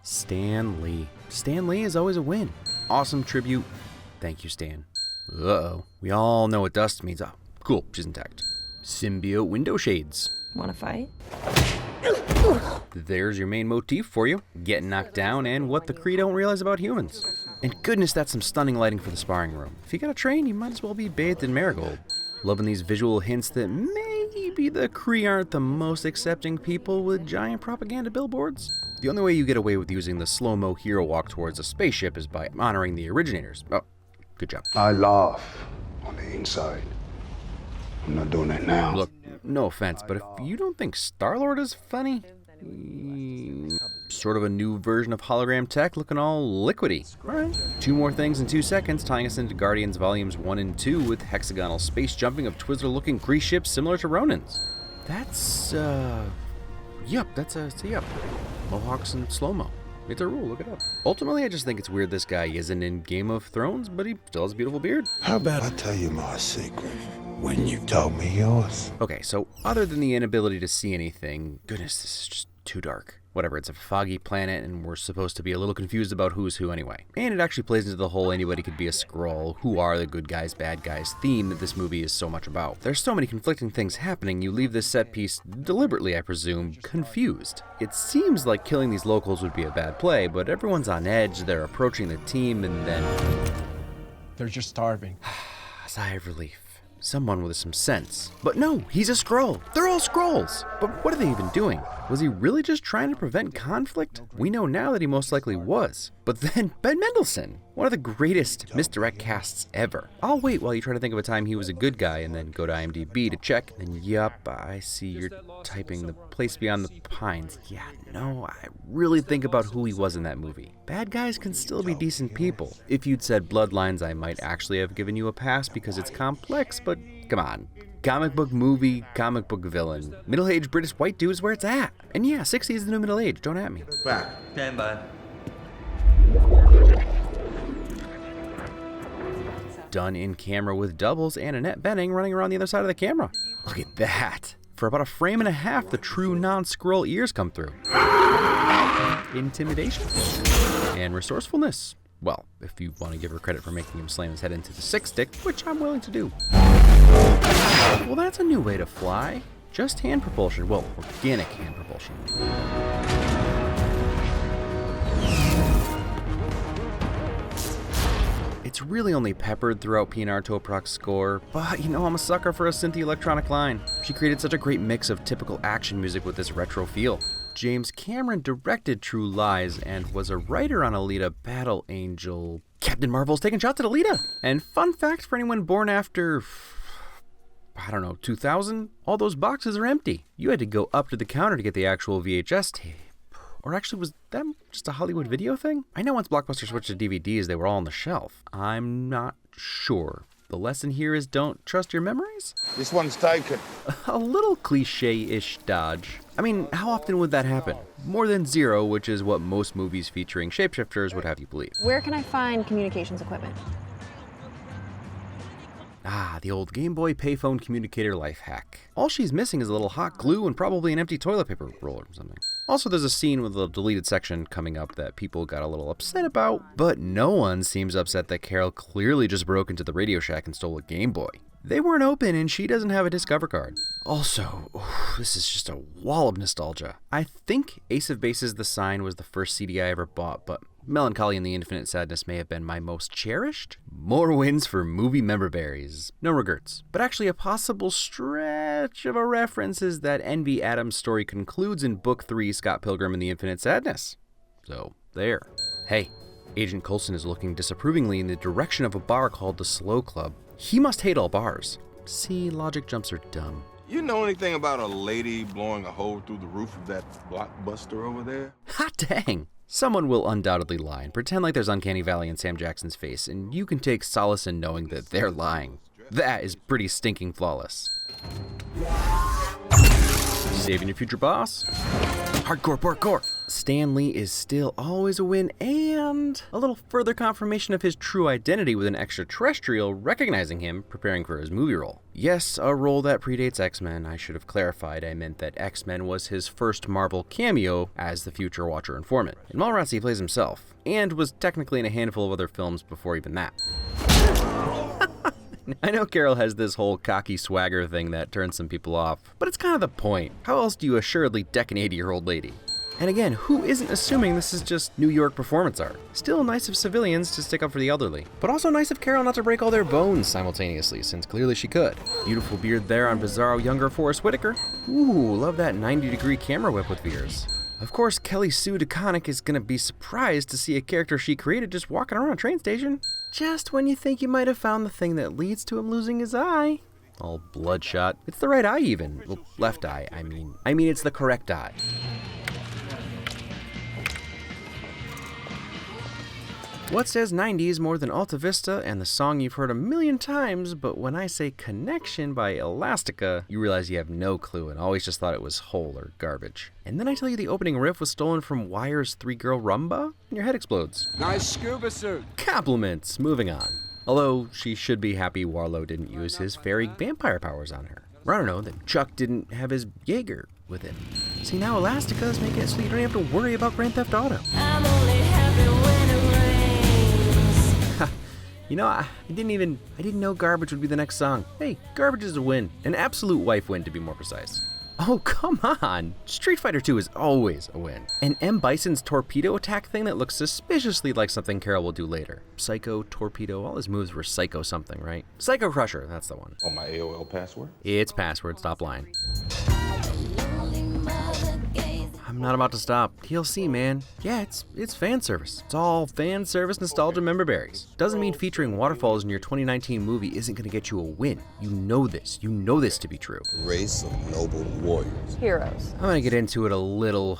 Stan Lee. Stan Lee is always a win. Awesome tribute. Thank you, Stan. Uh-oh. We all know what dust means. Oh, cool, she's intact. Symbiote window shades. Wanna fight? There's your main motif for you. Getting knocked down and what the Kree don't realize about humans. And goodness, that's some stunning lighting for the sparring room. If you gotta train, you might as well be bathed in marigold. Loving these visual hints that maybe the Kree aren't the most accepting people with giant propaganda billboards. The only way you get away with using the slow-mo hero walk towards a spaceship is by honoring the originators. Oh, good job. I laugh on the inside. I'm not doing that now. Look, no offense, but if you don't think Star-Lord is funny, sort of a new version of hologram tech looking all liquidy. Alright. 2 more things in 2 seconds, tying us into Guardians Volumes 1 and 2 with hexagonal space jumping of Twizzler-looking Kree ships similar to Ronin's. That's, yup, that's a yup. Mohawks and slow-mo. It's a rule, look it up. Ultimately, I just think it's weird this guy isn't in Game of Thrones, but he still has a beautiful beard. How about I tell you my secret when you've told me yours? Okay, so other than the inability to see anything, goodness, this is just too dark. Whatever, it's a foggy planet and we're supposed to be a little confused about who's who anyway. And it actually plays into the whole anybody could be a skrull, who are the good guys, bad guys theme that this movie is so much about. There's so many conflicting things happening, you leave this set piece, deliberately I presume, confused. It seems like killing these locals would be a bad play, but everyone's on edge, they're approaching the team, and then... They're just starving. Sigh of relief. Someone with some sense. But no, he's a skrull. They're all skrulls. But what are they even doing? Was he really just trying to prevent conflict? We know now that he most likely was. But then Ben Mendelsohn, one of the greatest misdirect casts ever. I'll wait while you try to think of a time he was a good guy and then go to IMDb to check. And yup, I see you're typing The Place Beyond the Pines. Yeah, no, I really think about who he was in that movie. Bad guys can still be decent people. If you'd said Bloodlines, I might actually have given you a pass because it's complex, but come on. Comic book movie, comic book villain. Middle-aged British white dude is where it's at. And yeah, 60 is the new middle age, don't at me. Back. Stand by. Done in camera with doubles and Annette Bening running around the other side of the camera. Look at that. For about a frame and a half, the true non-Skrull ears come through. Intimidation. And resourcefulness. Well, if you want to give her credit for making him slam his head into the 6-stick, which I'm willing to do. Well, that's a new way to fly. Just hand propulsion. Well, organic hand propulsion. It's really only peppered throughout Pinar Toprok's score, but you know I'm a sucker for a synthy electronic line. She created such a great mix of typical action music with this retro feel. James Cameron directed True Lies and was a writer on Alita Battle Angel. Captain Marvel's taking shots at Alita! And fun fact for anyone born after, I don't know, 2000? All those boxes are empty. You had to go up to the counter to get the actual VHS tape. Or actually, was that just a Hollywood video thing? I know once Blockbuster switched to DVDs, they were all on the shelf. I'm not sure. The lesson here is don't trust your memories? This one's taken. A little cliche-ish dodge. I mean, how often would that happen? More than 0, which is what most movies featuring shapeshifters would have you believe. Where can I find communications equipment? Ah, the old Game Boy payphone communicator life hack. All she's missing is a little hot glue and probably an empty toilet paper roll or something. Also, there's a scene with a deleted section coming up that people got a little upset about, but no one seems upset that Carol clearly just broke into the Radio Shack and stole a Game Boy. They weren't open and she doesn't have a Discover card. Also, this is just a wall of nostalgia. I think Ace of Bases The Sign was the first CD I ever bought, but Melancholy and the Infinite Sadness may have been my most cherished. More wins for movie member berries. No regrets. But actually a possible stretch of a reference is that Envy Adams' story concludes in Book 3, Scott Pilgrim and the Infinite Sadness. So, there. Hey, Agent Coulson is looking disapprovingly in the direction of a bar called the Slow Club. He must hate all bars. See, logic jumps are dumb. You know anything about a lady blowing a hole through the roof of that Blockbuster over there? Hot dang! Someone will undoubtedly lie and pretend like there's Uncanny Valley in Sam Jackson's face, and you can take solace in knowing that they're lying. That is pretty stinking flawless. Saving your future boss? Hardcore parkour! Stan Lee is still always a win, and a little further confirmation of his true identity with an extraterrestrial recognizing him, preparing for his movie role. Yes, a role that predates X-Men. I should have clarified. I meant that X-Men was his first Marvel cameo as the future Watcher informant. In Mallrats, he plays himself, and was technically in a handful of other films before even that. I know Carol has this whole cocky swagger thing that turns some people off, but it's kind of the point. How else do you assuredly deck an 80-year-old lady? And again, who isn't assuming this is just New York performance art? Still nice of civilians to stick up for the elderly, but also nice of Carol not to break all their bones simultaneously, since clearly she could. Beautiful beard there on bizarro younger Forrest Whitaker. Ooh, love that 90-degree camera whip with Veers. Of course, Kelly Sue DeConnick is gonna be surprised to see a character she created just walking around a train station. Just when you think you might have found the thing that leads to him losing his eye. All bloodshot. It's the right eye even. Well, left eye, I mean it's the correct eye. What says 90s more than Alta Vista and the song you've heard a million times, but when I say Connection by Elastica, you realize you have no clue and always just thought it was whole or garbage. And then I tell you the opening riff was stolen from Wire's Three Girl Rumba, and your head explodes. Nice scuba suit. Compliments, moving on. Although she should be happy Warlow didn't use his fairy vampire powers on her. Or I don't know, that Chuck didn't have his Jaeger with him. See, now Elastica is making it so you don't have to worry about Grand Theft Auto. I'm only happy when it rains. You know, I didn't know Garbage would be the next song. Hey, Garbage is a win. An absolute wife win, to be more precise. Oh, come on. Street Fighter 2 is always a win. And M. Bison's torpedo attack thing that looks suspiciously like something Carol will do later. Psycho, torpedo, all his moves were Psycho something, right? Psycho Crusher, that's the one. On my AOL password? It's password, stop lying. I'm not about to stop. TLC, man. Yeah, it's fan service. It's all fan service nostalgia member berries. Doesn't mean featuring waterfalls in your 2019 movie isn't gonna get you a win. You know this. You know this to be true. Race of noble warriors. Heroes. I'm gonna get into it a little,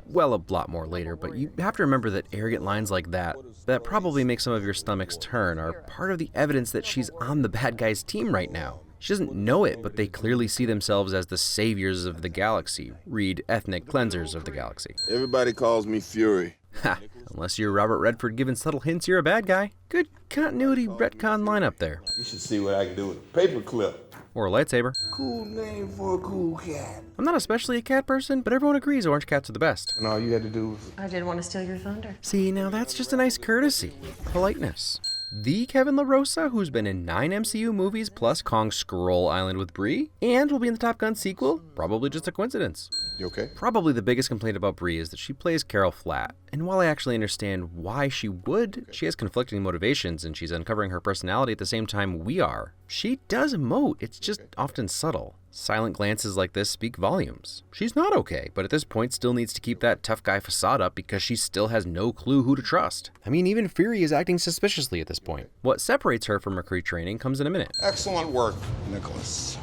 well, a lot more later, but you have to remember that arrogant lines like that probably make some of your stomachs turn, are part of the evidence that she's on the bad guy's team right now. She doesn't know it, but they clearly see themselves as the saviors of the galaxy. Read ethnic cleansers of the galaxy. Everybody calls me Fury. Ha! Unless you're Robert Redford giving subtle hints you're a bad guy. Good continuity retcon lineup there. You should see what I can do with a paperclip. Or a lightsaber. Cool name for a cool cat. I'm not especially a cat person, but everyone agrees orange cats are the best. And all you had to do was... I didn't want to steal your thunder. See, now that's just a nice courtesy. Politeness. The Kevin LaRosa, who's been in 9 MCU movies plus Kong's Skrull Island with Brie, and will be in the Top Gun sequel? Probably just a coincidence. You okay? Probably the biggest complaint about Brie is that she plays Carol flat. And while I actually understand why she would, she has conflicting motivations and she's uncovering her personality at the same time we are. She does emote, it's just often subtle. Silent glances like this speak volumes. She's not okay, but at this point still needs to keep that tough guy facade up because she still has no clue who to trust. I mean, even Fury is acting suspiciously at this point. What separates her from recruit training comes in a minute. Excellent work, Nicholas.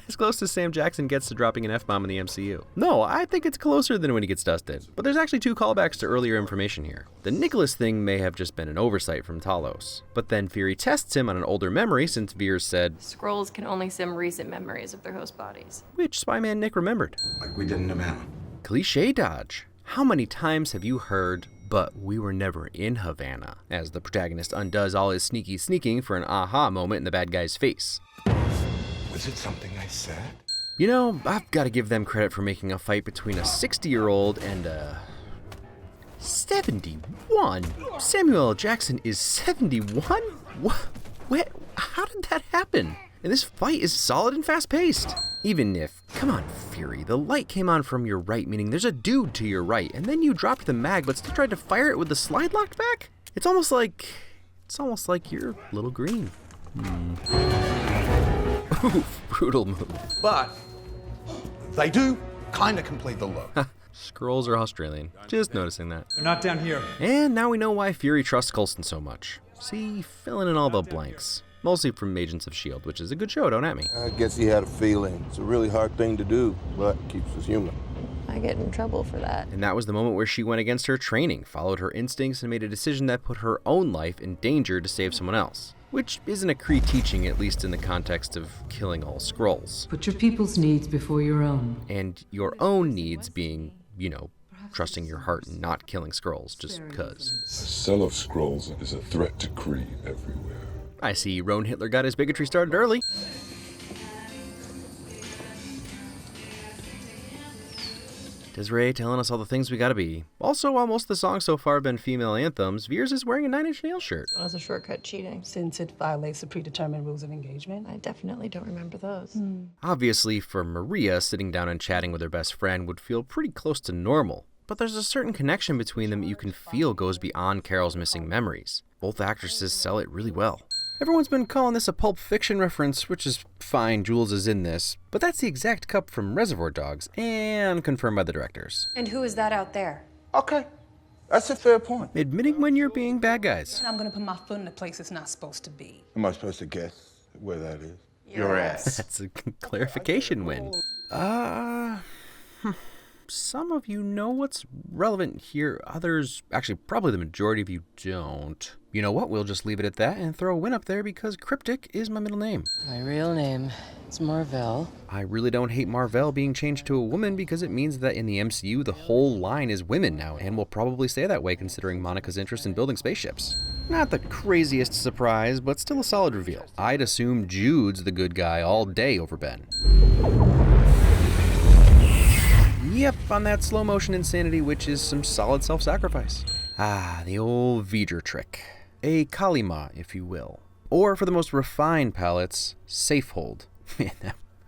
As close as Sam Jackson gets to dropping an F-bomb in the MCU. No, I think it's closer than when he gets dusted. But there's actually 2 callbacks to earlier information here. The Nicholas thing may have just been an oversight from Talos. But then Fury tests him on an older memory since Veers said, Skrulls can only sim recent memories of their host bodies. which Spyman Nick remembered. Like we did in Havana. Cliche dodge. How many times have you heard, but we were never in Havana, as the protagonist undoes all his sneaky sneaking for an aha moment in the bad guy's face? Was it something I said? You know, I've got to give them credit for making a fight between a 60-year-old and a 71. Samuel L. Jackson is 71? What? How did that happen? And this fight is solid and fast-paced. Even if, come on, Fury, the light came on from your right, meaning there's a dude to your right, and then you dropped the mag but still tried to fire it with the slide locked back? It's almost like you're a little green. Oof, brutal move. But they do kind of complete the look. Skrulls are Australian. Just noticing that. They're not down here. And now we know why Fury trusts Coulson so much. See, filling in all the blanks. Mostly from Agents of S.H.I.E.L.D., which is a good show, don't at me. I guess he had a feeling. It's a really hard thing to do, but keeps us human. I get in trouble for that. And that was the moment where she went against her training, followed her instincts, and made a decision that put her own life in danger to save someone else. Which isn't a Kree teaching, at least in the context of killing all Skrulls. Put your people's needs before your own. And your own needs being, you know, trusting your heart and not killing skrulls just cuz. The cell of scrolls is a threat to Kree everywhere. I see Roan Hitler got his bigotry started early. Desiree telling us all the things we gotta be. Also, while most of the songs so far have been female anthems, Veers is wearing a 9 Inch Nails shirt. That was a shortcut cheating. Since it violates the predetermined rules of engagement. I definitely don't remember those. Obviously, for Maria, sitting down and chatting with her best friend would feel pretty close to normal. But there's a certain connection between them you can feel goes beyond Carol's missing memories. Both actresses sell it really well. Everyone's been calling this a Pulp Fiction reference, which is fine, Jules is in this, but that's the exact cup from Reservoir Dogs, and confirmed by the directors. And who is that out there? Okay, that's a fair point. Admitting when you're being bad guys. I'm gonna put my foot in a place it's not supposed to be. Am I supposed to guess where that is? Your ass. That's a clarification win. Some of you know what's relevant here, others, actually probably the majority of you don't. You know what, we'll just leave it at that and throw a win up there because Cryptic is my middle name. My real name is Marvell. I really don't hate Marvell being changed to a woman because it means that in the MCU the whole line is women now and will probably stay that way considering Monica's interest in building spaceships. Not the craziest surprise, but still a solid reveal. I'd assume Jude's the good guy all day over Ben. Yep, on that slow motion insanity, which is some solid self-sacrifice. Ah, the old V'ger trick. A Kalima, if you will. Or for the most refined palates, safe hold. Man,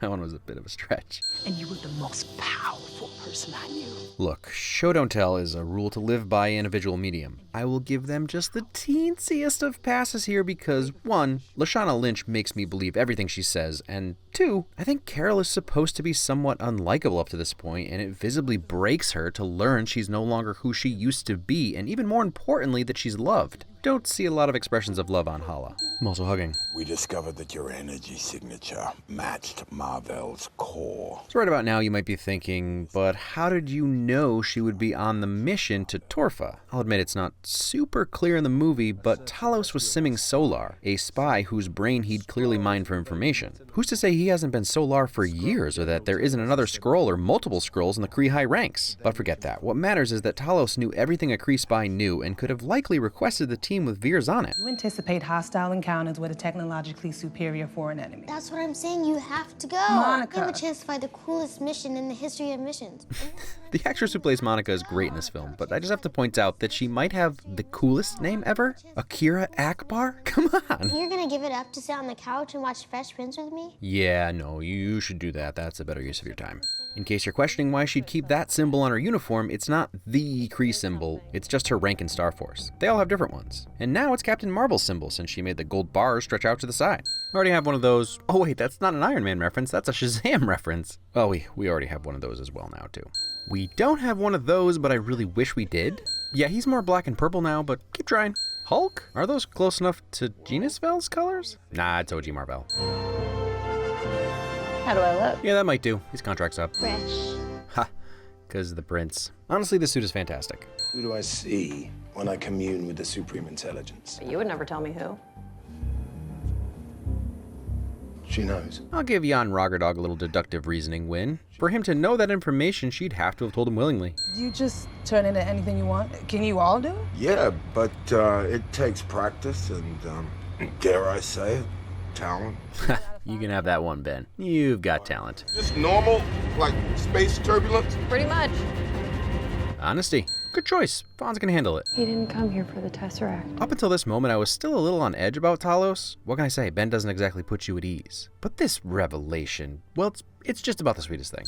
that one was a bit of a stretch. And you were the most powerful person I knew. Look, show don't tell is a rule to live by in a visual medium. I will give them just the teensiest of passes here because 1, Lashana Lynch makes me believe everything she says, and 2, I think Carol is supposed to be somewhat unlikable up to this point, and it visibly breaks her to learn she's no longer who she used to be, and even more importantly, that she's loved. Don't see a lot of expressions of love on Hala. I'm also hugging. We discovered that your energy signature matched Marvell's core. So right about now you might be thinking, but how did you know she would be on the mission to Torfa? I'll admit it's not super clear in the movie, but Talos was simming Solar, a spy whose brain he'd clearly mined for information. Who's to say he hasn't been Solar for years, or that there isn't another Skrull or multiple Skrulls in the Kree high ranks? But forget that. What matters is that Talos knew everything a Kree spy knew and could have likely requested the team with Veers on it. You anticipate hostile encounters with a technologically superior foreign enemy. That's what I'm saying, you have to go. Monica. You have a chance to find the coolest mission in the history of missions. The actress who plays Monica is great in this film, but I just have to point out that she might have the coolest name ever? Akira Akbar? Come on! You're gonna give it up to sit on the couch and watch Fresh Prince with me? Yeah, no, you should do that. That's a better use of your time. In case you're questioning why she'd keep that symbol on her uniform, it's not the Kree symbol, it's just her rank in Star Force. They all have different ones. And now it's Captain Marvel's symbol since she made the gold bars stretch out to the side. I already have one of those. Oh wait, that's not an Iron Man reference, that's a Shazam reference. Oh, we already have one of those as well now too. We don't have one of those, but I really wish we did. Yeah, he's more black and purple now, but keep trying. Hulk? Are those close enough to Genisvel's colors? Nah, it's OG Marvel. How do I look? Yeah, that might do. His contract's up. Fresh. Ha, because the prince. Honestly, the suit is fantastic. Who do I see when I commune with the Supreme Intelligence? You would never tell me who. She knows. I'll give Jan Rogerdog a little deductive reasoning win. For him to know that information, she'd have to have told him willingly. You just turn into anything you want. Can you all do it? Yeah, but it takes practice and, dare I say it, talent. You can have that one, Ben. You've got talent. Just normal, like space turbulence? Pretty much. Honesty. Good choice. Vaughn's gonna handle it. He didn't come here for the Tesseract. Up until this moment, I was still a little on edge about Talos. What can I say? Ben doesn't exactly put you at ease. But this revelation, well, it's just about the sweetest thing.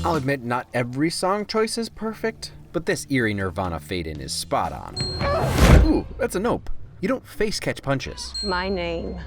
I'll admit, not every song choice is perfect, but this eerie Nirvana fade-in is spot on. Ooh, that's a nope. You don't face catch punches. My name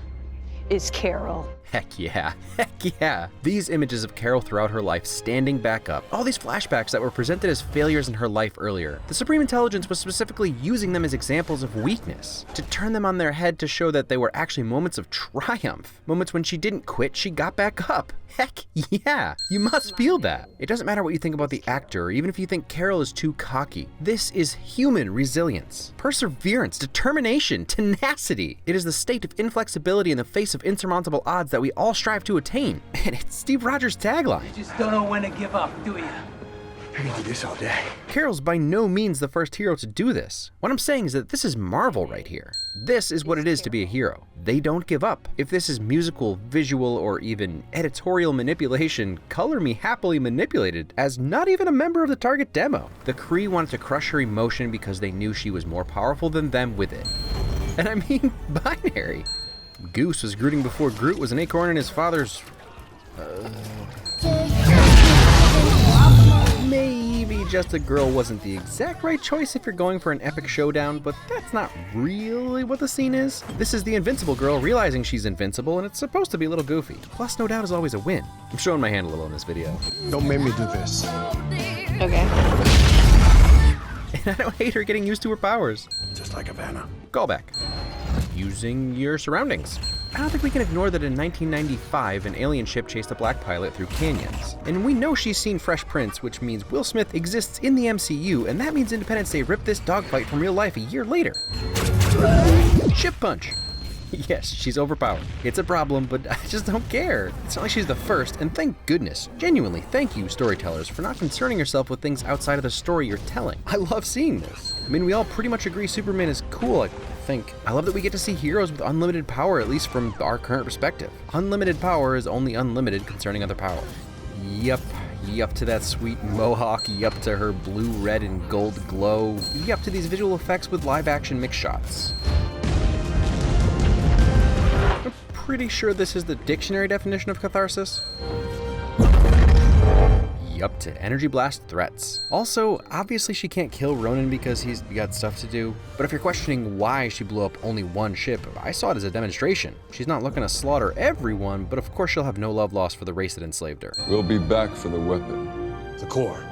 is Carol. Heck yeah, heck yeah. These images of Carol throughout her life standing back up, all these flashbacks that were presented as failures in her life earlier, the Supreme Intelligence was specifically using them as examples of weakness, to turn them on their head to show that they were actually moments of triumph, moments when she didn't quit, she got back up. Heck yeah, you must feel that. It doesn't matter what you think about the actor, or even if you think Carol is too cocky. This is human resilience, perseverance, determination, tenacity. It is the state of inflexibility in the face of insurmountable odds that that we all strive to attain. And it's Steve Rogers' tagline. You just don't know when to give up, do you? I can do this all day. Carol's by no means the first hero to do this. What I'm saying is that this is Marvel right here. This is what it is to be a hero. They don't give up. If this is musical, visual, or even editorial manipulation, color me happily manipulated as not even a member of the target demo. The Kree wanted to crush her emotion because they knew she was more powerful than them with it. And I mean, binary. Goose was Grooting before Groot was an acorn in his father's... Maybe Just a Girl wasn't the exact right choice if you're going for an epic showdown, but that's not really what the scene is. This is the invincible girl realizing she's invincible, and it's supposed to be a little goofy. Plus, no doubt is always a win. I'm showing my hand a little in this video. Don't make me do this. Okay. And I don't hate her getting used to her powers. Just like Havana. Callback. Using your surroundings. I don't think we can ignore that in 1995, an alien ship chased a black pilot through canyons. And we know she's seen Fresh Prince, which means Will Smith exists in the MCU, and that means Independence Day ripped this dogfight from real life a year later. Ship punch. Yes, she's overpowered. It's a problem, but I just don't care. It's not like she's the first, and thank goodness, genuinely, thank you, storytellers, for not concerning yourself with things outside of the story you're telling. I love seeing this. I mean, we all pretty much agree Superman is cool, I think. I love that we get to see heroes with unlimited power, at least from our current perspective. Unlimited power is only unlimited concerning other power. Yup to that sweet mohawk, yup to her blue, red, and gold glow, yup to these visual effects with live-action mix shots. I'm pretty sure this is the dictionary definition of catharsis. Yup to energy blast threats. Also, obviously she can't kill Ronan because he's got stuff to do. But if you're questioning why she blew up only one ship, I saw it as a demonstration. She's not looking to slaughter everyone, but of course she'll have no love lost for the race that enslaved her. We'll be back for the weapon. The core.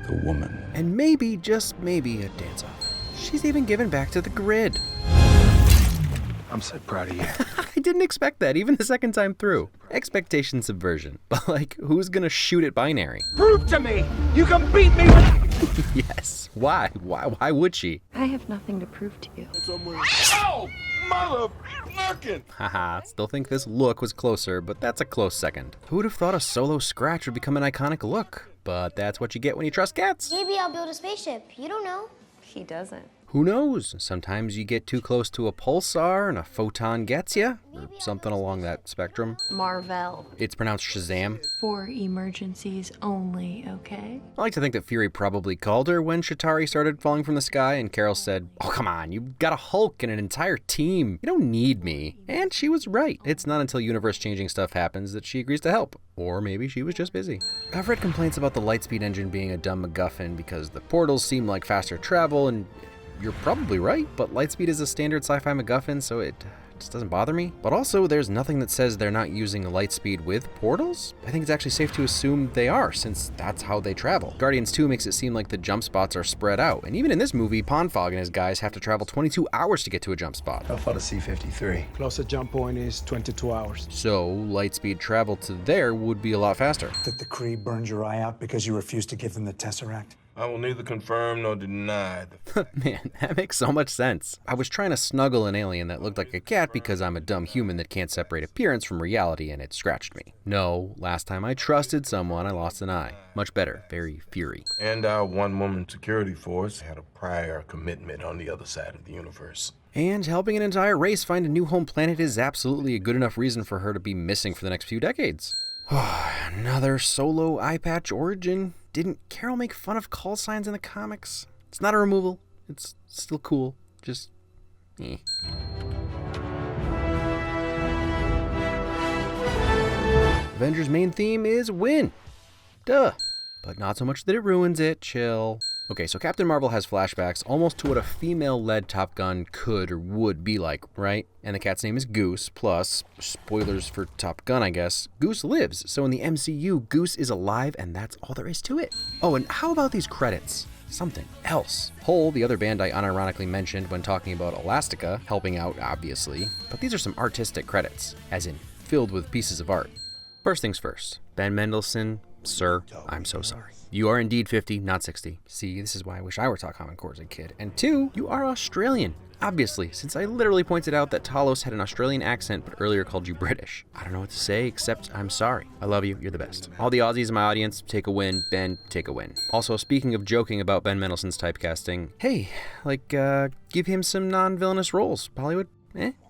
The woman. And maybe, just maybe, a dance-off. She's even given back to the grid. I'm so proud of you. I didn't expect that, even the second time through. Expectation subversion. But like, who's gonna shoot at binary? Prove to me you can beat me with... Yes. Why? Why would she? I have nothing to prove to you. Oh, mother fucking! Haha, still think this look was closer, but that's a close second. Who would have thought a solo scratch would become an iconic look? But that's what you get when you trust cats. Maybe I'll build a spaceship. You don't know. He doesn't. Who knows? Sometimes you get too close to a pulsar and a photon gets you, or something along that spectrum. Marvel. It's pronounced Shazam. For emergencies only, okay? I like to think that Fury probably called her when Chitauri started falling from the sky, and Carol said, "Oh, come on, you've got a Hulk and an entire team. You don't need me." And she was right. It's not until universe-changing stuff happens that she agrees to help. Or maybe she was just busy. I've read complaints about the Lightspeed engine being a dumb MacGuffin because the portals seem like faster travel, and you're probably right, but Lightspeed is a standard sci-fi MacGuffin, so it just doesn't bother me. But also, there's nothing that says they're not using Lightspeed with portals. I think it's actually safe to assume they are, since that's how they travel. Guardians 2 makes it seem like the jump spots are spread out, and even in this movie, Pondfog and his guys have to travel 22 hours to get to a jump spot. How far to C-53? Closest jump point is 22 hours. So, Lightspeed travel to there would be a lot faster. That the Kree burned your eye out because you refused to give them the Tesseract? I will neither confirm nor deny the... Man, that makes so much sense. I was trying to snuggle an alien that looked like a cat because I'm a dumb human that can't separate appearance from reality, and it scratched me. No, last time I trusted someone, I lost an eye. Much better, very Fury. And our one-woman security force had a prior commitment on the other side of the universe. And helping an entire race find a new home planet is absolutely a good enough reason for her to be missing for the next few decades. Another solo eye patch origin. Didn't Carol make fun of call signs in the comics? It's not a removal. It's still cool. Just, eh. Avengers' main theme is win. Duh. But not so much that it ruins it. Chill. Okay, so Captain Marvel has flashbacks almost to what a female-led Top Gun could or would be like, right? And the cat's name is Goose, plus, spoilers for Top Gun, I guess, Goose lives. So in the MCU, Goose is alive, and that's all there is to it. Oh, and how about these credits? Something else. Hole, the other band I unironically mentioned when talking about Elastica, helping out, obviously. But these are some artistic credits, as in filled with pieces of art. First things first, Ben Mendelsohn, sir, I'm so sorry. You are indeed 50, not 60. See, this is why I wish I were taught Common Core as a kid. And 2, you are Australian. Obviously, since I literally pointed out that Talos had an Australian accent but earlier called you British. I don't know what to say except I'm sorry. I love you, you're the best. All the Aussies in my audience, take a win. Ben, take a win. Also, speaking of joking about Ben Mendelsohn's typecasting, hey, give him some non-villainous roles, Hollywood.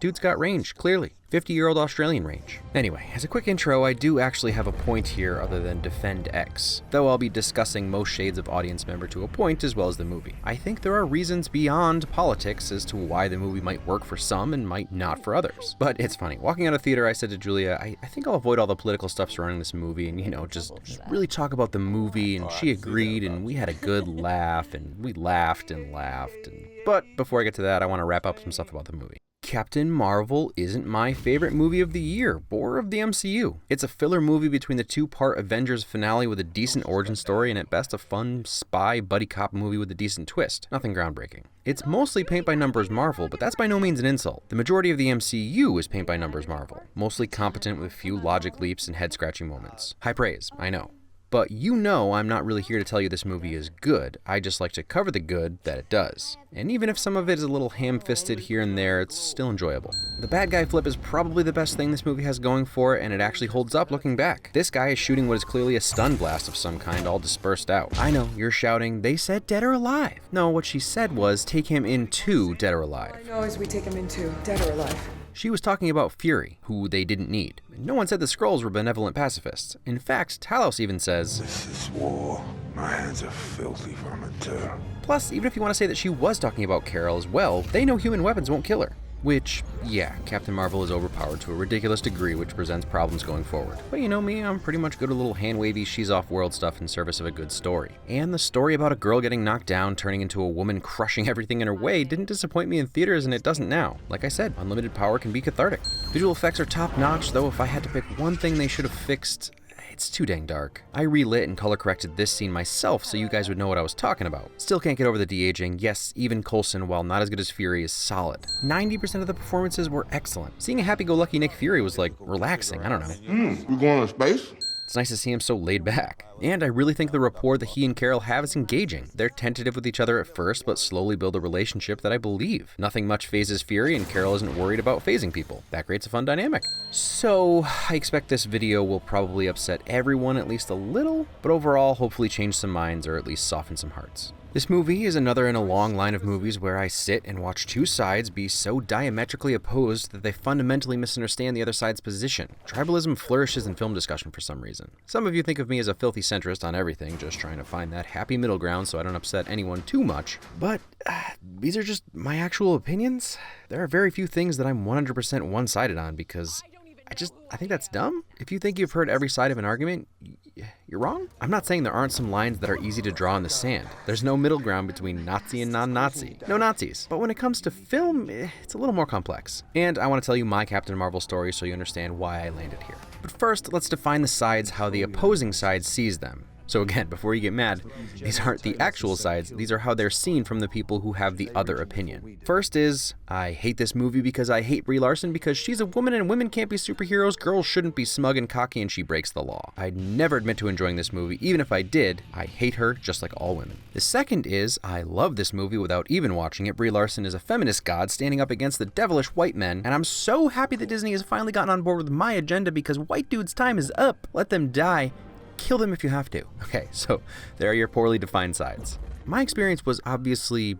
Dude's got range, clearly. 50-year-old Australian range. Anyway, as a quick intro, I do actually have a point here other than defend X, though I'll be discussing most shades of audience member to a point as well as the movie. I think there are reasons beyond politics as to why the movie might work for some and might not for others. But it's funny, walking out of theater, I said to Julia, I think I'll avoid all the political stuff surrounding this movie and, just really talk about the movie, and she agreed, and we had a good laugh, and we laughed and laughed. But before I get to that, I want to wrap up some stuff about the movie. Captain Marvel isn't my favorite movie of the year, or of the MCU. It's a filler movie between the two-part Avengers finale with a decent origin story and at best a fun spy buddy cop movie with a decent twist. Nothing groundbreaking. It's mostly paint-by-numbers Marvel, but that's by no means an insult. The majority of the MCU is paint-by-numbers Marvel, mostly competent with few logic leaps and head-scratching moments. High praise, I know. But I'm not really here to tell you this movie is good. I just like to cover the good that it does. And even if some of it is a little ham-fisted here and there, it's still enjoyable. The bad guy flip is probably the best thing this movie has going for it, and it actually holds up looking back. This guy is shooting what is clearly a stun blast of some kind, all dispersed out. I know, you're shouting, they said dead or alive. No, what she said was take him into dead or alive. I know as we take him into dead or alive. She was talking about Fury, who they didn't need. No one said the Skrulls were benevolent pacifists. In fact, Talos even says, "This is war. My hands are filthy from it too." Plus, even if you want to say that she was talking about Carol as well, they know human weapons won't kill her. Which, yeah, Captain Marvel is overpowered to a ridiculous degree, which presents problems going forward. But you know me, I'm pretty much good at little hand-wavy, she's off-world stuff in service of a good story. And the story about a girl getting knocked down, turning into a woman crushing everything in her way didn't disappoint me in theaters, and it doesn't now. Like I said, unlimited power can be cathartic. Visual effects are top-notch, though if I had to pick one thing they should have fixed, it's too dang dark. I relit and color corrected this scene myself so you guys would know what I was talking about. Still can't get over the de-aging. Yes, even Coulson, while not as good as Fury, is solid. 90% of the performances were excellent. Seeing a happy-go-lucky Nick Fury was relaxing, I don't know. You going to space? It's nice to see him so laid back. And I really think the rapport that he and Carol have is engaging. They're tentative with each other at first, but slowly build a relationship that I believe. Nothing much phases Fury, and Carol isn't worried about phasing people. That creates a fun dynamic. So, I expect this video will probably upset everyone at least a little, but overall, hopefully change some minds or at least soften some hearts. This movie is another in a long line of movies where I sit and watch two sides be so diametrically opposed that they fundamentally misunderstand the other side's position. Tribalism flourishes in film discussion for some reason. Some of you think of me as a filthy centrist on everything, just trying to find that happy middle ground so I don't upset anyone too much. But these are just my actual opinions. There are very few things that I'm 100% one-sided on because I think that's dumb. If you think you've heard every side of an argument, you're wrong. I'm not saying there aren't some lines that are easy to draw in the sand. There's no middle ground between Nazi and non-Nazi. No Nazis. But when it comes to film, it's a little more complex. And I want to tell you my Captain Marvel story so you understand why I landed here. But first, let's define the sides how the opposing side sees them. So again, before you get mad, these aren't the actual sides, these are how they're seen from the people who have the other opinion. First is, I hate this movie because I hate Brie Larson because she's a woman and women can't be superheroes, girls shouldn't be smug and cocky and she breaks the law. I'd never admit to enjoying this movie, even if I did, I hate her just like all women. The second is, I love this movie without even watching it. Brie Larson is a feminist god standing up against the devilish white men, and I'm so happy that Disney has finally gotten on board with my agenda because white dudes' time is up. Let them die. Kill them if you have to. Okay, so there are your poorly defined sides. My experience was obviously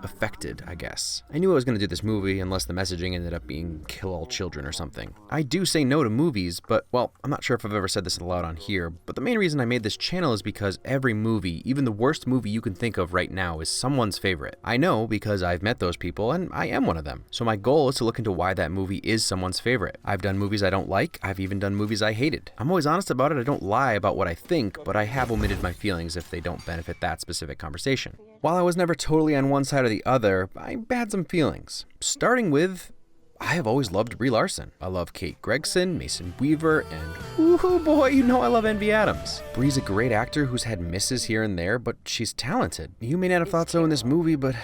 affected, I guess. I knew I was going to do this movie unless the messaging ended up being kill all children or something. I do say no to movies, but, well, I'm not sure if I've ever said this aloud on here, but the main reason I made this channel is because every movie, even the worst movie you can think of right now, is someone's favorite. I know because I've met those people, and I am one of them. So my goal is to look into why that movie is someone's favorite. I've done movies I don't like, I've even done movies I hated. I'm always honest about it, I don't lie about what I think, but I have omitted my feelings if they don't benefit that specific conversation. While I was never totally on one side or the other, I had some feelings. Starting with, I have always loved Brie Larson. I love Kate Gregson, Mason Weaver, and ooh boy, you know I love Envy Adams. Brie's a great actor who's had misses here and there, but she's talented. You may not have thought so in this movie, but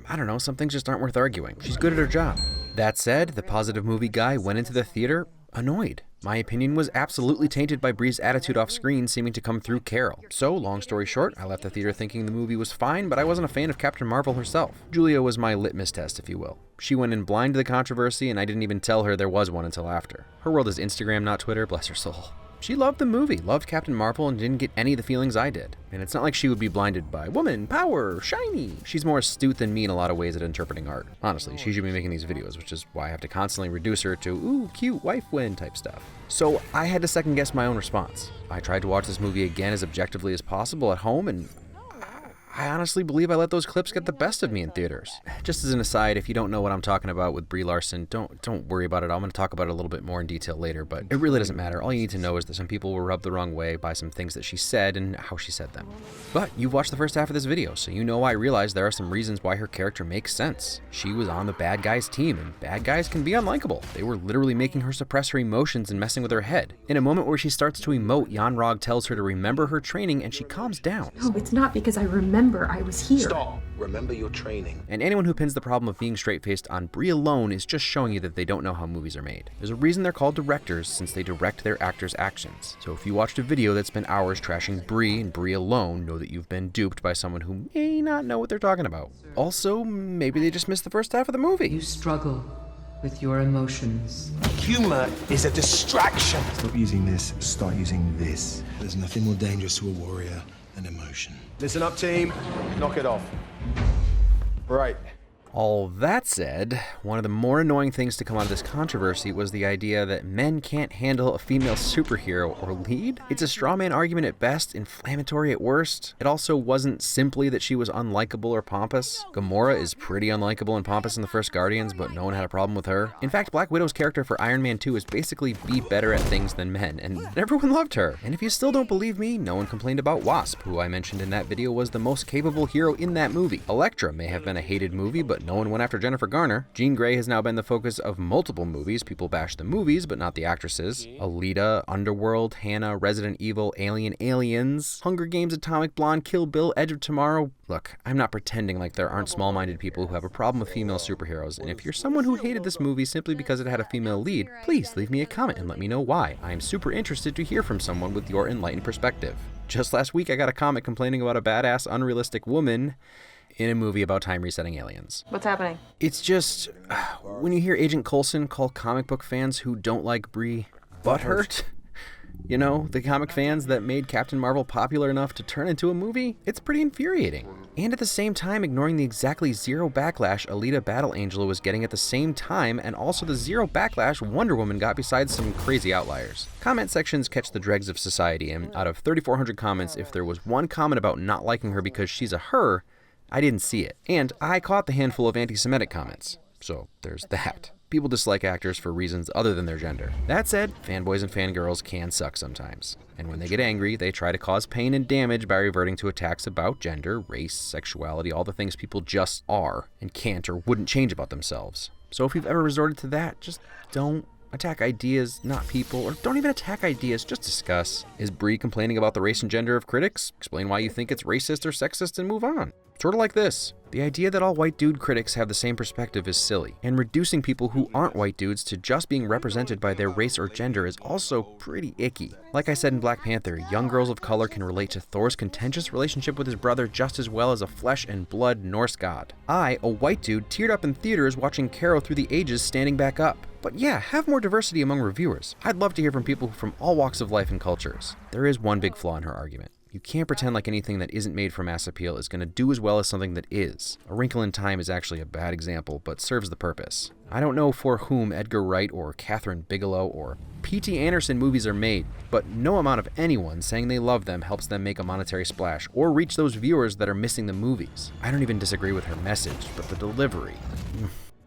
I don't know, some things just aren't worth arguing. She's good at her job. That said, the positive movie guy went into the theater annoyed. My opinion was absolutely tainted by Brie's attitude off screen seeming to come through Carol. So, long story short, I left the theater thinking the movie was fine, but I wasn't a fan of Captain Marvel herself. Julia was my litmus test, if you will. She went in blind to the controversy, and I didn't even tell her there was one until after. Her world is Instagram, not Twitter, bless her soul. She loved the movie, loved Captain Marvel, and didn't get any of the feelings I did. And it's not like she would be blinded by woman, power, shiny. She's more astute than me in a lot of ways at interpreting art. Honestly, she should be making these videos, which is why I have to constantly reduce her to, ooh, cute wife win type stuff. So I had to second guess my own response. I tried to watch this movie again as objectively as possible at home, and I honestly believe I let those clips get the best of me in theaters. Just as an aside, if you don't know what I'm talking about with Brie Larson, don't worry about it. I'm going to talk about it a little bit more in detail later, but it really doesn't matter. All you need to know is that some people were rubbed the wrong way by some things that she said and how she said them. But you've watched the first half of this video, so you know I realize there are some reasons why her character makes sense. She was on the bad guys team, and bad guys can be unlikable. They were literally making her suppress her emotions and messing with her head. In a moment where she starts to emote, Jan Rog tells her to remember her training, and she calms down. No, it's not because I remember I was here. Stop. Remember your training. And anyone who pins the problem of being straight-faced on Brie alone is just showing you that they don't know how movies are made. There's a reason they're called directors, since they direct their actors' actions. So if you watched a video that spent hours trashing Brie and Brie alone, know that you've been duped by someone who may not know what they're talking about. Also, maybe they just missed the first half of the movie. You struggle with your emotions. Humor is a distraction. Stop using this, start using this. There's nothing more dangerous to a warrior than emotion. Listen up, team. Knock it off. Right. All that said, one of the more annoying things to come out of this controversy was the idea that men can't handle a female superhero or lead. It's a straw man argument at best, inflammatory at worst. It also wasn't simply that she was unlikable or pompous. Gamora is pretty unlikable and pompous in the first Guardians, but no one had a problem with her. In fact, Black Widow's character for Iron Man 2 is basically be better at things than men, and everyone loved her. And if you still don't believe me, no one complained about Wasp, who I mentioned in that video was the most capable hero in that movie. Elektra may have been a hated movie, but no one went after Jennifer Garner. Jean Grey has now been the focus of multiple movies. People bash the movies, but not the actresses. Alita, Underworld, Hannah, Resident Evil, Alien, Aliens, Hunger Games, Atomic Blonde, Kill Bill, Edge of Tomorrow. Look, I'm not pretending like there aren't small-minded people who have a problem with female superheroes, and if you're someone who hated this movie simply because it had a female lead, please leave me a comment and let me know why. I am super interested to hear from someone with your enlightened perspective. Just last week, I got a comment complaining about a badass, unrealistic woman in a movie about time resetting aliens. What's happening? It's just, when you hear Agent Coulson call comic book fans who don't like Brie butthurt, you know, the comic fans that made Captain Marvel popular enough to turn into a movie, it's pretty infuriating. And at the same time, ignoring the exactly zero backlash Alita Battle Angel was getting at the same time, and also the zero backlash Wonder Woman got besides some crazy outliers. Comment sections catch the dregs of society, and out of 3,400 comments, if there was one comment about not liking her because she's a her, I didn't see it. And I caught the handful of anti-Semitic comments. So there's that. People dislike actors for reasons other than their gender. That said, fanboys and fangirls can suck sometimes. And when they get angry, they try to cause pain and damage by reverting to attacks about gender, race, sexuality, all the things people just are and can't or wouldn't change about themselves. So if you've ever resorted to that, just don't. Attack ideas, not people, or don't even attack ideas, just discuss. Is Brie complaining about the race and gender of critics? Explain why you think it's racist or sexist and move on. Sort of like this. The idea that all white dude critics have the same perspective is silly, and reducing people who aren't white dudes to just being represented by their race or gender is also pretty icky. Like I said in Black Panther, young girls of color can relate to Thor's contentious relationship with his brother just as well as a flesh and blood Norse god. I, a white dude, teared up in theaters watching Carol through the ages standing back up. But yeah, have more diversity among reviewers. I'd love to hear from people from all walks of life and cultures. There is one big flaw in her argument. You can't pretend like anything that isn't made for mass appeal is going to do as well as something that is. A Wrinkle in Time is actually a bad example, but serves the purpose. I don't know for whom Edgar Wright or Catherine Bigelow or P.T. Anderson movies are made, but no amount of anyone saying they love them helps them make a monetary splash or reach those viewers that are missing the movies. I don't even disagree with her message, but the delivery.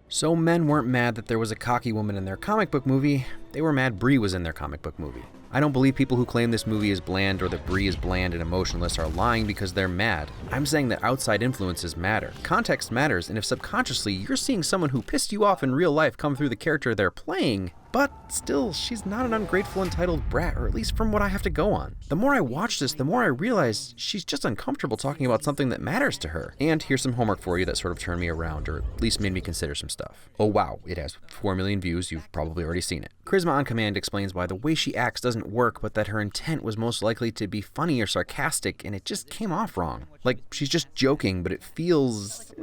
So men weren't mad that there was a cocky woman in their comic book movie, they were mad Brie was in their comic book movie. I don't believe people who claim this movie is bland or that Brie is bland and emotionless are lying because they're mad. I'm saying that outside influences matter. Context matters, and if subconsciously you're seeing someone who pissed you off in real life come through the character they're playing, But still, she's not an ungrateful, entitled brat, or at least from what I have to go on. The more I watch this, the more I realize she's just uncomfortable talking about something that matters to her. And here's some homework for you that sort of turned me around, or at least made me consider some stuff. Oh wow, it has 4 million views, you've probably already seen it. Charisma on Command explains why the way she acts doesn't work, but that her intent was most likely to be funny or sarcastic, and it just came off wrong. Like, she's just joking, but it feels...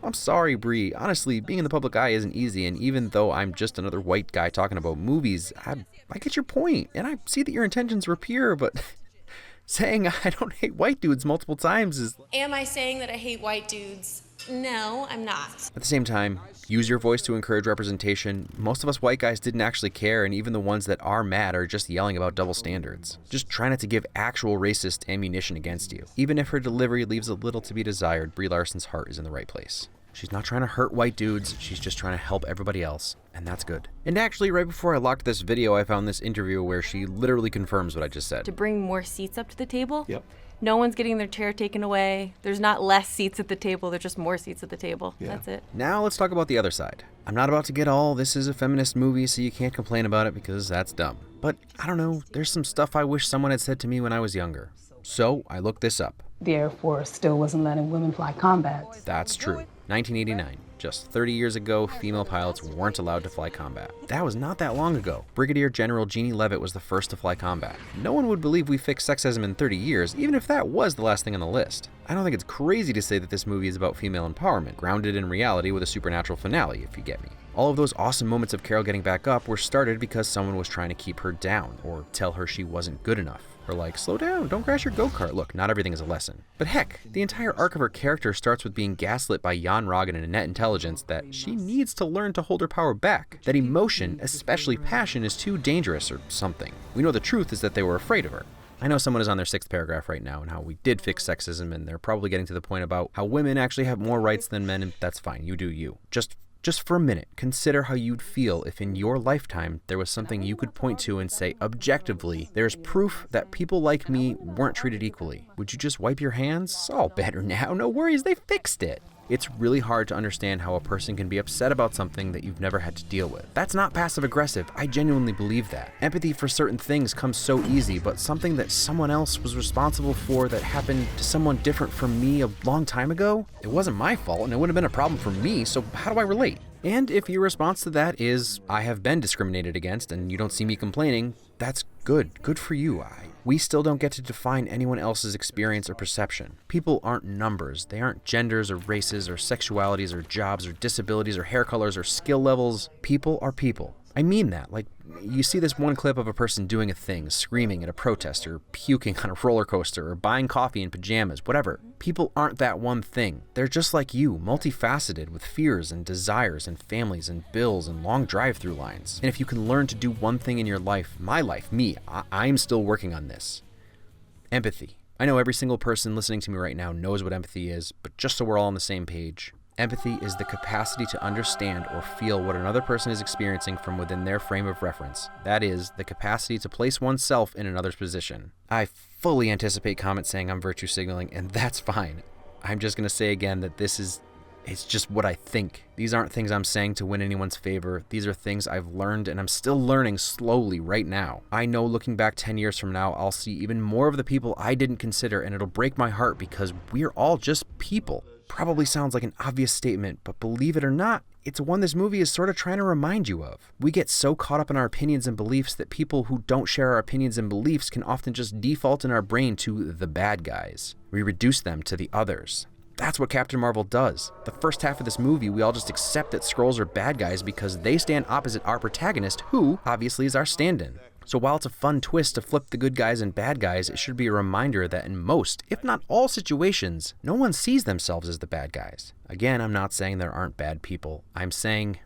I'm sorry, Brie. Honestly, being in the public eye isn't easy, and even though I'm just another white guy talking about movies, I get your point, and I see that your intentions were pure, but saying I don't hate white dudes multiple times is... Am I saying that I hate white dudes? No, I'm not. At the same time, use your voice to encourage representation. Most of us white guys didn't actually care, and even the ones that are mad are just yelling about double standards. Just try not to give actual racist ammunition against you. Even if her delivery leaves a little to be desired, Brie Larson's heart is in the right place. She's not trying to hurt white dudes, she's just trying to help everybody else, and that's good. And actually, right before I locked this video, I found this interview where she literally confirms what I just said. To bring more seats up to the table? Yep. No one's getting their chair taken away. There's not less seats at the table, there's just more seats at the table. Yeah. That's it. Now let's talk about the other side. I'm not about to get all, this is a feminist movie, so you can't complain about it because that's dumb. But I don't know, there's some stuff I wish someone had said to me when I was younger. So I looked this up. The Air Force still wasn't letting women fly combat. That's true. 1989. Just 30 years ago, female pilots weren't allowed to fly combat. That was not that long ago. Brigadier General Jeannie Leavitt was the first to fly combat. No one would believe we fixed sexism in 30 years, even if that was the last thing on the list. I don't think it's crazy to say that this movie is about female empowerment, grounded in reality with a supernatural finale, if you get me. All of those awesome moments of Carol getting back up were started because someone was trying to keep her down, or tell her she wasn't good enough. Or like, slow down, don't crash your go-kart. Look, not everything is a lesson. But heck, the entire arc of her character starts with being gaslit by Jan Roggen and Annette Intelligence that she needs to learn to hold her power back. That emotion, especially passion, is too dangerous or something. We know the truth is that they were afraid of her. I know someone is on their 6th paragraph right now and how we did fix sexism, and they're probably getting to the point about how women actually have more rights than men, and that's fine, you do you. Just for a minute, consider how you'd feel if in your lifetime there was something you could point to and say, objectively, there's proof that people like me weren't treated equally. Would you just wipe your hands? It's all better now, no worries, they fixed it. It's really hard to understand how a person can be upset about something that you've never had to deal with. That's not passive-aggressive, I genuinely believe that. Empathy for certain things comes so easy, but something that someone else was responsible for that happened to someone different from me a long time ago, it wasn't my fault and it wouldn't have been a problem for me, so how do I relate? And if your response to that is, I have been discriminated against and you don't see me complaining, that's good. Good for you. We still don't get to define anyone else's experience or perception. People aren't numbers. They aren't genders or races or sexualities or jobs or disabilities or hair colors or skill levels. People are people. I mean that. Like, you see this one clip of a person doing a thing, screaming at a protest or puking on a roller coaster or buying coffee in pajamas, whatever. People aren't that one thing. They're just like you, multifaceted with fears and desires and families and bills and long drive-through lines. And if you can learn to do one thing in your life, my life, me, I'm still working on this. Empathy. I know every single person listening to me right now knows what empathy is, but just so we're all on the same page, empathy is the capacity to understand or feel what another person is experiencing from within their frame of reference. That is, the capacity to place oneself in another's position. I fully anticipate comments saying I'm virtue signaling, and that's fine. I'm just going to say again that it's just what I think. These aren't things I'm saying to win anyone's favor. These are things I've learned, and I'm still learning slowly right now. I know looking back 10 years from now, I'll see even more of the people I didn't consider, and it'll break my heart because we're all just people. Probably sounds like an obvious statement, but believe it or not, it's one this movie is sort of trying to remind you of. We get so caught up in our opinions and beliefs that people who don't share our opinions and beliefs can often just default in our brain to the bad guys. We reduce them to the others. That's what Captain Marvel does. The first half of this movie, we all just accept that Skrulls are bad guys because they stand opposite our protagonist, who obviously is our stand-in. So while it's a fun twist to flip the good guys and bad guys, it should be a reminder that in most, if not all situations, no one sees themselves as the bad guys. Again, I'm not saying there aren't bad people. I'm saying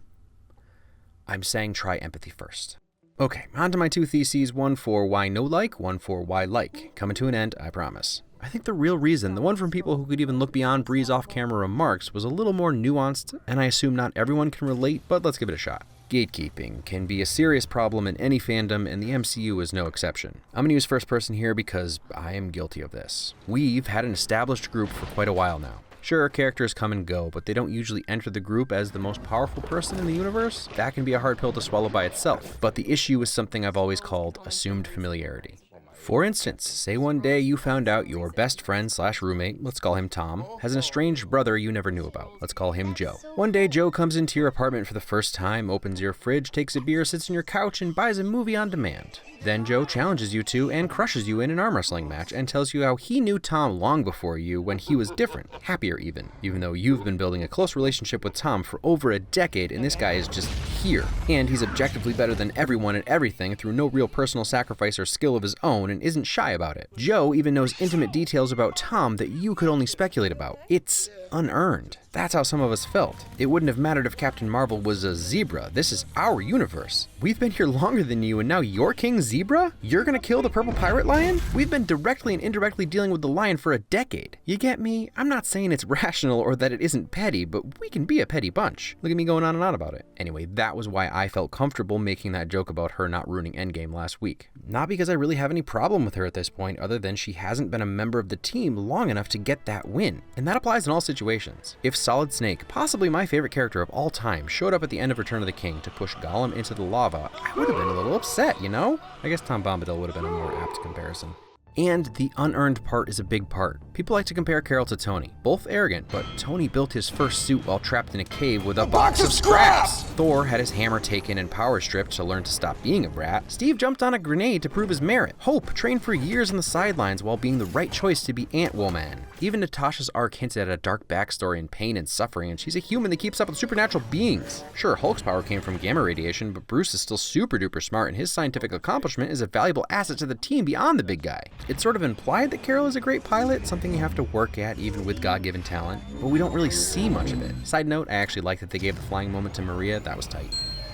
try empathy first. Okay, on to my 2 theses, one for why no like, one for why like. Coming to an end, I promise. I think the real reason, the one from people who could even look beyond Brie's off-camera remarks, was a little more nuanced, and I assume not everyone can relate, but let's give it a shot. Gatekeeping can be a serious problem in any fandom, and the MCU is no exception. I'm going to use first person here because I am guilty of this. We've had an established group for quite a while now. Sure, characters come and go, but they don't usually enter the group as the most powerful person in the universe. That can be a hard pill to swallow by itself. But the issue is something I've always called assumed familiarity. For instance, say one day you found out your best friend / roommate, let's call him Tom, has an estranged brother you never knew about. Let's call him Joe. One day Joe comes into your apartment for the first time, opens your fridge, takes a beer, sits on your couch, and buys a movie on demand. Then Joe challenges you two and crushes you in an arm wrestling match and tells you how he knew Tom long before you when he was different, happier even though you've been building a close relationship with Tom for over a decade and this guy is just here. And he's objectively better than everyone at everything through no real personal sacrifice or skill of his own and isn't shy about it. Joe even knows intimate details about Tom that you could only speculate about. It's unearned. That's how some of us felt. It wouldn't have mattered if Captain Marvel was a zebra. This is our universe. We've been here longer than you and now you're King Zebra? You're gonna kill the purple pirate lion? We've been directly and indirectly dealing with the lion for a decade. You get me? I'm not saying it's rational or that it isn't petty, but we can be a petty bunch. Look at me going on and on about it. Anyway, that was why I felt comfortable making that joke about her not ruining Endgame last week. Not because I really have any problem with her at this point, other than she hasn't been a member of the team long enough to get that win. And that applies in all situations. If Solid Snake, possibly my favorite character of all time, showed up at the end of Return of the King to push Gollum into the lava, I would have been a little upset, you know? I guess Tom Bombadil would have been a more apt comparison. And the unearned part is a big part. People like to compare Carol to Tony. Both arrogant, but Tony built his first suit while trapped in a cave with a box of scraps. Thor had his hammer taken and power stripped to learn to stop being a brat. Steve jumped on a grenade to prove his merit. Hope trained for years on the sidelines while being the right choice to be Ant-Woman. Even Natasha's arc hinted at a dark backstory and pain and suffering, and she's a human that keeps up with supernatural beings. Sure, Hulk's power came from gamma radiation, but Bruce is still super duper smart and his scientific accomplishment is a valuable asset to the team beyond the big guy. It's sort of implied that Carol is a great pilot, something you have to work at even with God-given talent, but we don't really see much of it. Side note, I actually like that they gave the flying moment to Maria. That was tight.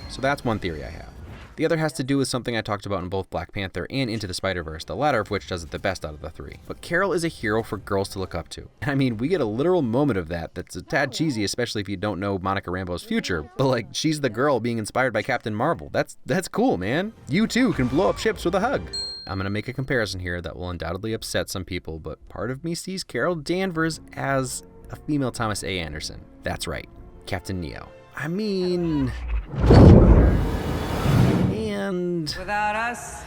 So that's one theory I have. The other has to do with something I talked about in both Black Panther and Into the Spider-Verse, the latter of which does it the best out of the three. But Carol is a hero for girls to look up to. I mean, we get a literal moment of that that's a tad cheesy, especially if you don't know Monica Rambeau's future, but like, she's the girl being inspired by Captain Marvel. That's cool, man. You too can blow up ships with a hug. I'm gonna make a comparison here that will undoubtedly upset some people, but part of me sees Carol Danvers as a female Thomas A. Anderson. That's right, Captain Neo. I mean... and... without us,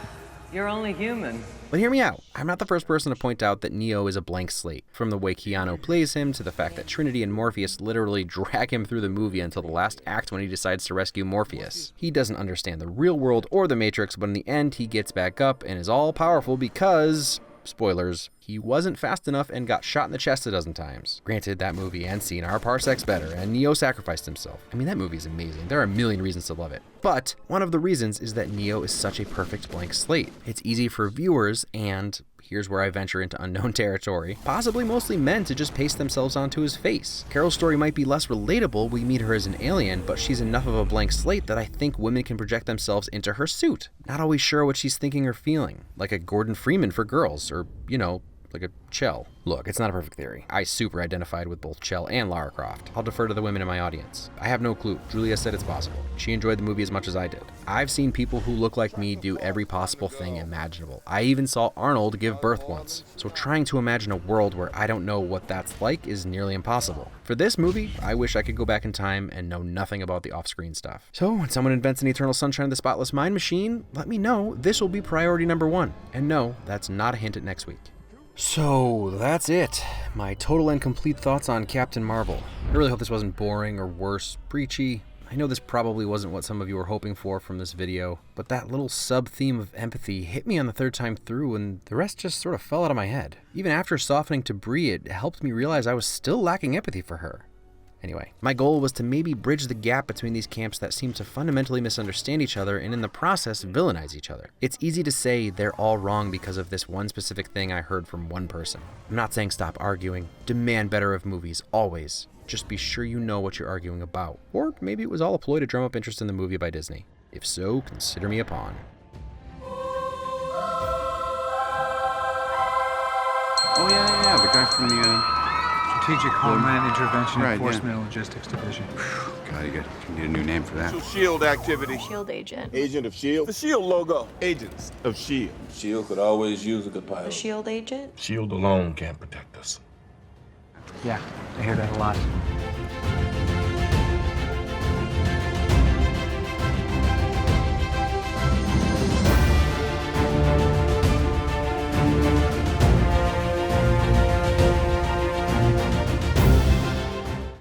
you're only human. But hear me out. I'm not the first person to point out that Neo is a blank slate. From the way Keanu plays him, to the fact that Trinity and Morpheus literally drag him through the movie until the last act when he decides to rescue Morpheus. He doesn't understand the real world or the Matrix, but in the end, he gets back up and is all powerful because... spoilers, he wasn't fast enough and got shot in the chest a dozen times. Granted, that movie and scene are parsecs better, and Neo sacrificed himself. I mean, that movie's amazing. There are a million reasons to love it. But one of the reasons is that Neo is such a perfect blank slate. It's easy for viewers, and here's where I venture into unknown territory, possibly mostly men to just paste themselves onto his face. Carol's story might be less relatable, we meet her as an alien, but she's enough of a blank slate that I think women can project themselves into her suit. Not always sure what she's thinking or feeling, like a Gordon Freeman for girls, or, you know, like a Chell. Look, it's not a perfect theory. I super identified with both Chell and Lara Croft. I'll defer to the women in my audience. I have no clue. Julia said it's possible. She enjoyed the movie as much as I did. I've seen people who look like me do every possible thing imaginable. I even saw Arnold give birth once. So trying to imagine a world where I don't know what that's like is nearly impossible. For this movie, I wish I could go back in time and know nothing about the off-screen stuff. So when someone invents an Eternal Sunshine of the Spotless Mind machine, let me know. This will be priority number one. And no, that's not a hint at next week. So that's it. My total and complete thoughts on Captain Marvel. I really hope this wasn't boring or worse, preachy. I know this probably wasn't what some of you were hoping for from this video, but that little sub-theme of empathy hit me on the third time through and the rest just sort of fell out of my head. Even after softening to Brie, it helped me realize I was still lacking empathy for her. Anyway, my goal was to maybe bridge the gap between these camps that seem to fundamentally misunderstand each other and in the process villainize each other. It's easy to say they're all wrong because of this one specific thing I heard from one person. I'm not saying stop arguing. Demand better of movies, always. Just be sure you know what you're arguing about. Or maybe it was all a ploy to drum up interest in the movie by Disney. If so, consider me a pawn. Oh yeah, the guy from the Strategic Homeland Intervention right, Enforcement and Logistics Division. God, you need a new name for that. SHIELD activity. Shield agent. Agent of SHIELD. The SHIELD logo. Agents of SHIELD. SHIELD could always use a good pilot. A shield agent? SHIELD alone can't protect us. Yeah, I hear that a lot.